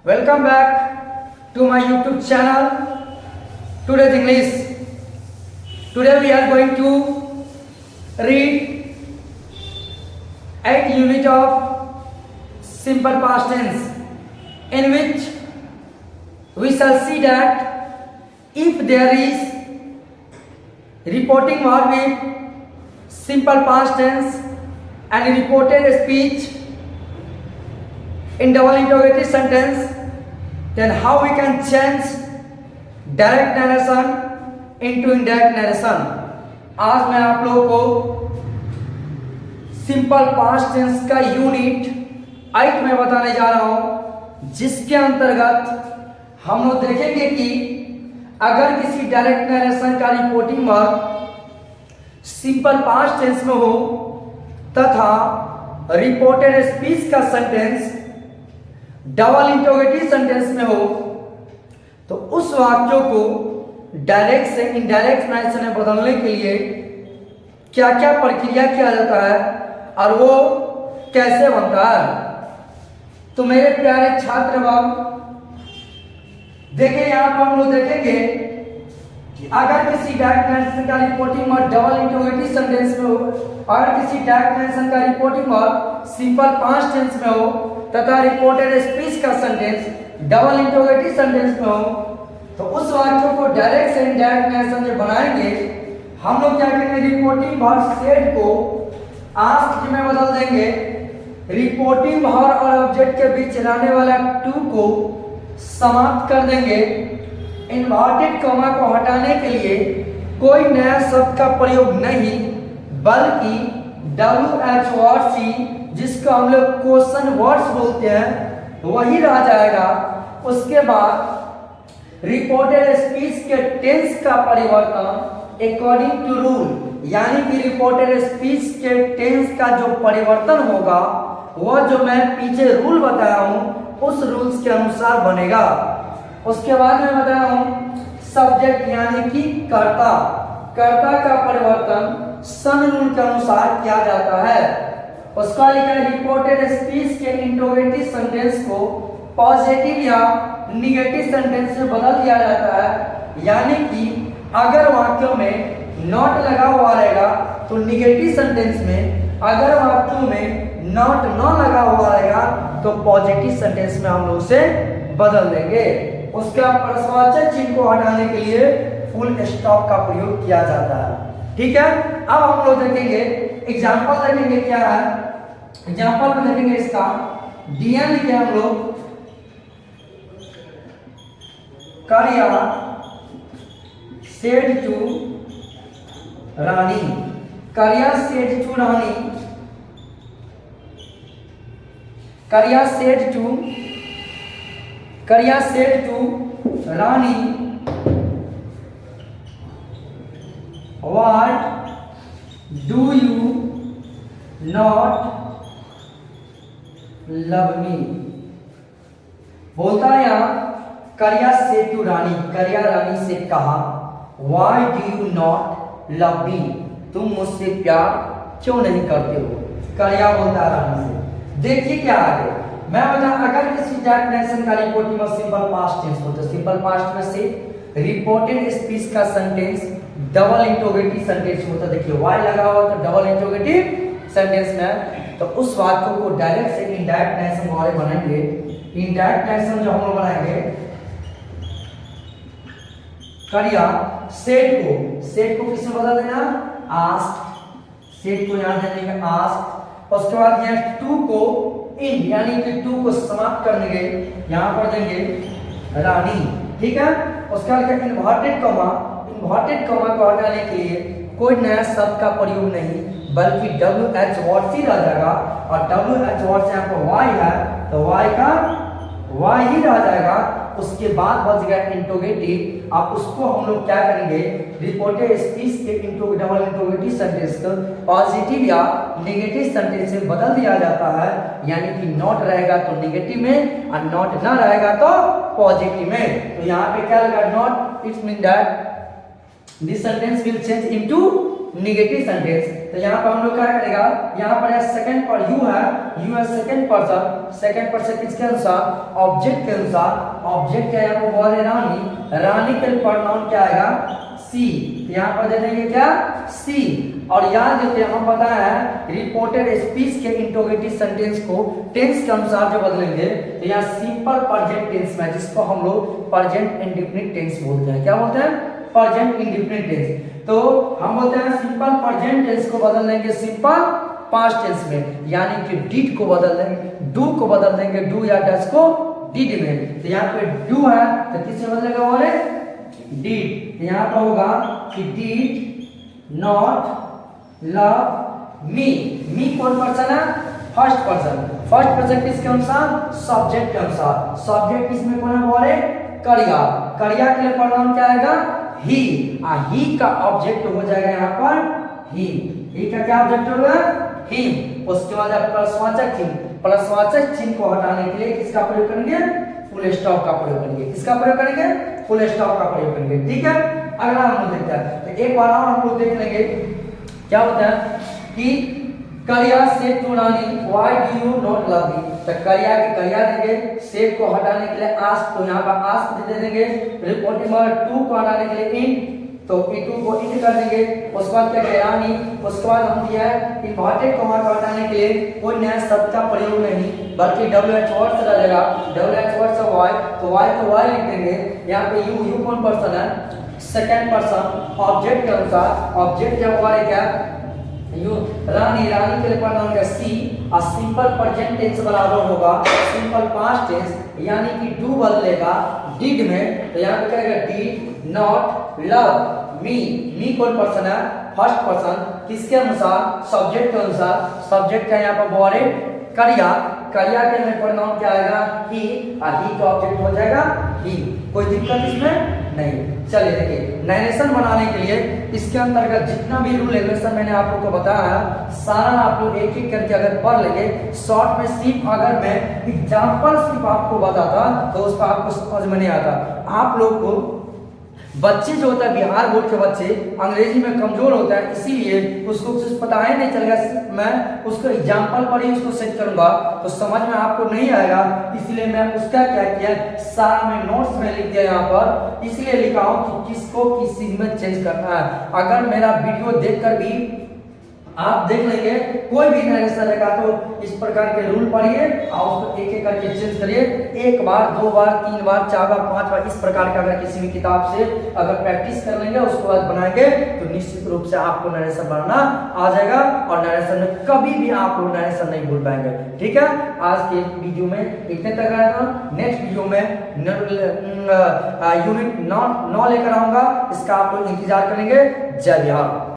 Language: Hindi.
Welcome back to my YouTube channel. Today's English. Today we are going to read 8 unit of simple past tense, in which we shall see that if there is reporting verb with simple past tense and reported speech in double interrogative sentence, then how we can change direct narration into indirect narration. आज मैं आप लोगों को सिंपल पास्ट टेंस का यूनिट 8 में बताने जा रहा हूं, जिसके अंतर्गत हम लोग देखेंगे कि अगर किसी डायरेक्ट नरेशन का reporting verb simple past tense में हो तथा रिपोर्टेड स्पीच का सेंटेंस डबल इंटरोगेटिव सेंटेंस में हो, तो उस वाक्यों को डायरेक्ट से इनडायरेक्ट नरेशन में बदलने के लिए क्या क्या प्रक्रिया किया जाता है और वो कैसे बनता है। तो मेरे प्यारे छात्र देखिए, यहाँ पर हम लोग देखेंगे कि अगर किसी डायरेक्ट नरेशन का reporting verb double interrogative sentence में हो, अगर किसी डायरेक्ट नरेशन का reporting verb simple past tense में हो तथा रिपोर्टेड स्पीच का सेंटेंस डबल इंटरोगेटिव सेंटेंस में हो, तो उस वाक्यों को डायरेक्ट से इनडायरेक्ट नरेशन में बनाएंगे। हम लोग क्या करेंगे, रिपोर्टिंग वर्ब सेड को आस्क्ड में बदल देंगे। रिपोर्टिंग वर्ब और ऑब्जेक्ट के बीच रहने वाला टू को समाप्त कर देंगे। इन्वर्टेड कॉमा को हटाने के लिए कोई नया शब्द का प्रयोग नहीं, बल्कि WHWC जिसको हम लोग क्वेश्चन वर्ड्स बोलते हैं वही रह जाएगा। उसके बाद रिपोर्टेड स्पीच के टेंस का परिवर्तन अकॉर्डिंग टू रूल, यानी कि रिपोर्टेड स्पीच के टेंस का जो परिवर्तन होगा वह जो मैं पीछे रूल बताया हूं उस रूल्स के अनुसार बनेगा। उसके बाद मैं बताया हूं सब्जेक्ट यानी कि कर्ता का परिवर्तन सन रूल के अनुसार किया जाता है। उसका लिखा है रिपोर्टेड स्पीच के इंटरोगेटिव सेंटेंस को पॉजिटिव या निगेटिव सेंटेंस में बदल दिया जाता है, यानी कि अगर वाक्यों में नॉट लगा हुआ रहेगा तो निगेटिव सेंटेंस में, अगर वाक्यों में नॉट न लगा हुआ रहेगा तो पॉजिटिव सेंटेंस में हम लोग उसे बदल देंगे। उसका प्रश्नवाचक चिन्ह को हटाने के लिए फुल स्टॉप का प्रयोग किया जाता है। ठीक है, अब हम लोग देखेंगे एग्जाम्पल, देखेंगे क्या है एग्जाम्पल में देखेंगे। इसका डीएन लिखे हम लोग, करिया said to Rani, Kariya said to Rani, Kariya said to Rani what do you not love me. बोलता है यहाँ करिया से टू रानी, करिया रानी से कहा why do you not love मी, तुम मुझसे प्यार क्यों नहीं करते हो। करिया बोलता है रानी से। देखिए क्या आगे मैं बता, अगर किसी डायरेक्ट नरेशन का रिपोर्टिंग में सिंपल पास्ट टेंस हो तो सिंपल पास्ट में से रिपोर्टेड स्पीच का सेंटेंस डबल इंटरोगेटिव सेंटेंस होता है। देखिए वाई लगा हुआ तो डबल इंटरोगेटिव सेंटेंस में, तो उस वाक्यों को डायरेक्ट से इनडायरेक्ट नरेशन वाले बनाएंगे। इनडायरेक्ट नरेशन जो हम लोग बनाएंगे, करिया सेट को किसमें बदल देना, आस्क्ड, सेट को यहां दे देंगे आस्क्ड। उसके बाद यहाँ टू को इन, यानी कि टू को समाप्त कर देंगे, यहां पर देंगे रानी। ठीक है, उसके बाद इन्वर्टेड कॉमा को हटाने के लिए कोई नया शब्द का प्रयोग नहीं, बल्कि WHWC रह जाएगा। और WHWC यहाँ पर वाई है तो वाई ही रह जाएगा। उसके बाद बच गया इंटरोगेटिव। अब उसको हम लोग क्या करेंगे, रिपोर्टेड स्पीच के डबल इंटरोगेटिव सेंटेंस को पॉजिटिव या नेगेटिव सेंटेंस से बदल दिया जाता है, यानी कि नॉट रहेगा तो नेगेटिव में और नॉट ना रहेगा तो पॉजिटिव में। तो यहाँ पे क्या लगा, not, it's mean that this sentence will change into negative sentence. तो यहाँ पर हम लोग क्या करेगा, यहाँ पर सेकंड पर यू है सेकंड पर्सन किसके अनुसार, ऑब्जेक्ट के अनुसार। ऑब्जेक्ट क्या है, वो बोल है रानी, रानी के प्रोनाउन क्या आएगा, सी। यहाँ पर दे देंगे क्या, सी। और याद रखिए हम बताया है रिपोर्टेड स्पीच के इंट्रोगेटिव सेंटेंस को टेंस के अनुसार जो बदलेंगे, तो यहाँ सिंपल प्रेजेंट टेंस में, जिसको हम लोग प्रेजेंट इंडेफिनिट टेंस बोलते हैं। क्या बोलते हैं, प्रेजेंट इंडेफिनिट टेंस। तो हम बोलते हैं सिंपल प्रेजेंट टेंस को बदल देंगे सिंपल पास्ट टेंस में, यानी कि डिड को बदल देंगे, डू को बदल देंगे डू या डज को डिड में। तो यहाँ पे डू है तो किससे बदलेगा, वो है डिड। यहाँ पर होगा कि डिड नॉट लव मी। मी कौन पर्सन है, फर्स्ट पर्सन। फर्स्ट पर्सन किसके अनुसार, सब्जेक्ट के अनुसार। सब्जेक्ट इसमें कौन है, वो है करिया। करिया के लिए प्रोनाउन क्या आएगा, ही। ही का ऑब्जेक्ट हो जाएगा यहाँ पर ही। ही का क्या ऑब्जेक्ट होगा, हिम। उसके बाद प्रश्नवाचक चिन्ह, प्रश्नवाचक चिन्ह को हटाने के लिए किसका प्रयोग करेंगे, फुल स्टॉप का प्रयोग करेंगे। किसका प्रयोग करेंगे, फुल स्टॉप का प्रयोग करेंगे। ठीक है, अगला हम लोग देखते हैं। तो एक बार और हम लोग देख लेंगे क्या होता है कि Kariya say to Rani why do you not love me. तो करिया की करिया देंगे, से को हटाने के लिए आस्क, तो यहाँ पर आस्क दे देंगे। रिपोर्टिंग टू को हटाने के लिए इन, तो टू को इन कर देंगे। उसके बाद क्या है रानी। उसके बाद हम दिया है इन्वर्टेड कॉमा को हटाने के लिए कोई नया शब्द का प्रयोग नहीं, बल्कि WH वर्ड से डालेगा। WH वर्ड से वाई, तो वाई को वाई लिख देंगे। यहाँ पे यू कौन पर्सन है, सेकंड पर्सन ऑब्जेक्ट के अनुसार। ऑब्जेक्ट क्या हुआ है, क्या यू। रानी, रानी के लिए प्रोनाउन का सी। और सिंपल प्रेजेंट टेंस बराबर होगा सिंपल पास्ट टेंस, यानी कि डू बदलेगा डिड में। तो यहाँ पे करेगा डिड नॉट लव मी। मी कौन पर्सन है, फर्स्ट पर्सन। किसके अनुसार, सब्जेक्ट के अनुसार। सब्जेक्ट का यहाँ पर बोरे करिया। करिया के लिए प्रोनाउन क्या आएगा, ही। और ही का ऑब्जेक्ट हो जाएगा ही। कोई दिक्कत इसमें नहीं। चलिए देखिए, नरेशन बनाने के लिए इसके अंतर्गत जितना भी रूल रेगुलेशन मैंने आप लोग को बताया है, सारा आप लोग एक एक करके अगर पढ़ लेंगे शॉर्ट में। सिर्फ अगर मैं एग्जाम्पल सिर्फ आपको बताता तो उस पर आपको समझ में नहीं आता। आप लोग को बच्चे जो होता है, बिहार बोर्ड के बच्चे अंग्रेजी में कमजोर होता है, इसीलिए उसको कुछ पता ही नहीं चलेगा। मैं उसको एग्जाम्पल पर ही उसको सेट करूंगा तो समझ में आपको नहीं आएगा। इसलिए मैं उसका क्या किया, सारा मैं नोट्स में लिख दिया यहाँ पर। इसलिए लिखा हूं कि किसको किस चीज में चेंज करना है। अगर मेरा वीडियो देखकर भी आप देख लेंगे कोई भी नरेशन रहेगा तो इस प्रकार के रूल पढ़िए और उसको एक एक करके चेंज करिए। एक बार, दो बार, तीन बार, चार बार, पांच बार, इस प्रकार का अगर किसी भी किताब से अगर प्रैक्टिस कर लेंगे उसके बाद बनाएंगे तो निश्चित रूप से आपको नरेशन बनाना आ जाएगा। और नरेशन में कभी भी आप लोग नरेशन नहीं भूल पाएंगे। ठीक है, आज के वीडियो में इतने तक आया था। नेक्स्ट वीडियो में यूनिट 9 लेकर आऊंगा, इसका आप लोग इंतजार करेंगे। जय बिहार।